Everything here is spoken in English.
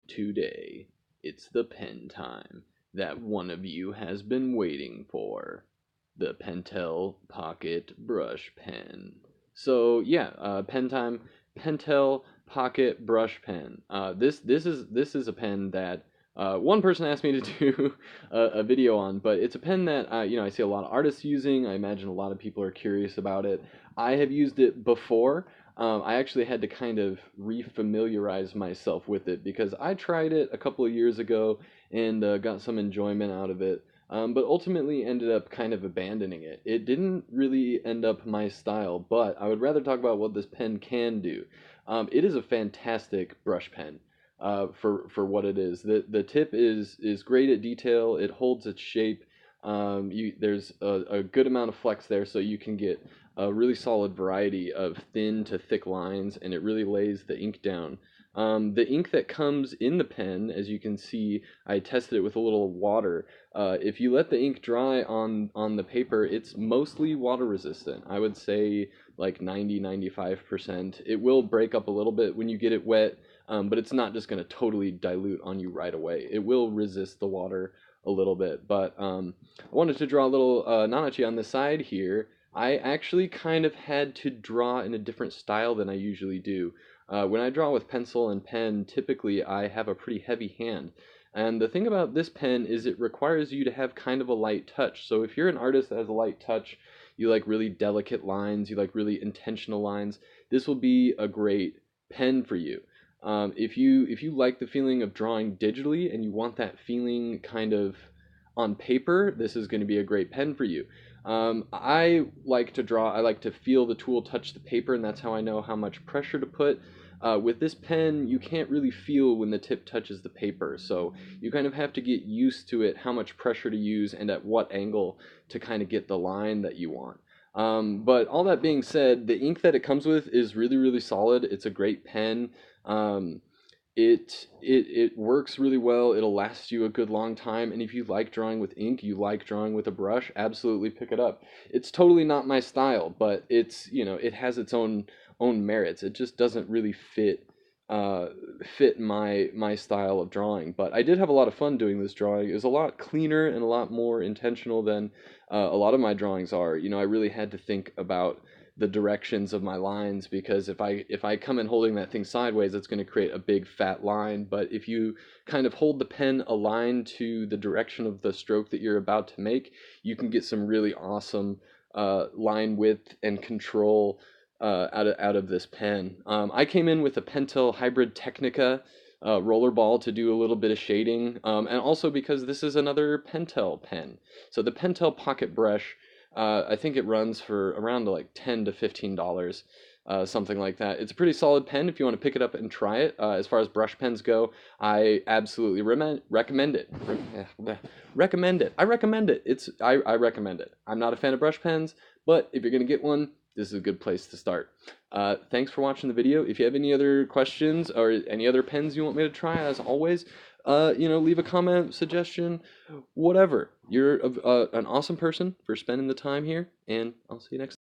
Today, it's the pen time that one of you has been waiting for. The Pentel Pocket Brush Pen. So yeah, pen time. Pentel Pocket Brush Pen. This is a pen that one person asked me to do a video on, but it's a pen that I see a lot of artists using. I imagine a lot of people are curious about it. I have used it before. I actually had to kind of refamiliarize myself with it because I tried it a couple of years ago and got some enjoyment out of it, but ultimately ended up kind of abandoning it. It didn't really end up my style, but I would rather talk about what this pen can do. It is a fantastic brush pen for what it is. The tip is great at detail. It holds its shape. There's a good amount of flex there, so you can get a really solid variety of thin to thick lines, and it really lays the ink down. The ink that comes in the pen, as you can see, I tested it with a little water. If you let the ink dry on the paper, it's mostly water resistant. I would say like 90-95%. It will break up a little bit when you get it wet, but it's not just going to totally dilute on you right away. It will resist the water a little bit. But I wanted to draw a little Nanachi on the side here. I actually kind of had to draw in a different style than I usually do. When I draw with pencil and pen, typically I have a pretty heavy hand. And the thing about this pen is it requires you to have kind of a light touch. So if you're an artist that has a light touch, you like really delicate lines, you like really intentional lines, this will be a great pen for you. If you like the feeling of drawing digitally and you want that feeling kind of on paper, this is going to be a great pen for you. I like to draw, I like to feel the tool touch the paper, and that's how I know how much pressure to put. With this pen, you can't really feel when the tip touches the paper, so you kind of have to get used to it, how much pressure to use, and at what angle to kind of get the line that you want. But all that being said, the ink that it comes with is really, really solid. It's a great pen. Um, it works really well. It'll last you a good long time. And if you like drawing with ink, you like drawing with a brush, absolutely pick it up. It's totally not my style, but it has its own merits. It just doesn't really uh, fit my style of drawing. But I did have a lot of fun doing this drawing. It was a lot cleaner and a lot more intentional than a lot of my drawings are. I really had to think about the directions of my lines, because if I come in holding that thing sideways, it's going to create a big fat line. But if you kind of hold the pen aligned to the direction of the stroke that you're about to make, you can get some really awesome line width and control out of this pen. I came in with a Pentel Hybrid Technica rollerball to do a little bit of shading, and also because this is another Pentel pen. So the Pentel Pocket Brush, I think it runs for around like $10 to $15, something like that. It's a pretty solid pen if you want to pick it up and try it. As far as brush pens go, I absolutely recommend it. Recommend it. I recommend it. I recommend it. I'm not a fan of brush pens, but if you're gonna get one, this is a good place to start. Thanks for watching the video. If you have any other questions or any other pens you want me to try, as always, leave a comment, suggestion, whatever. You're an awesome person for spending the time here, and I'll see you next time.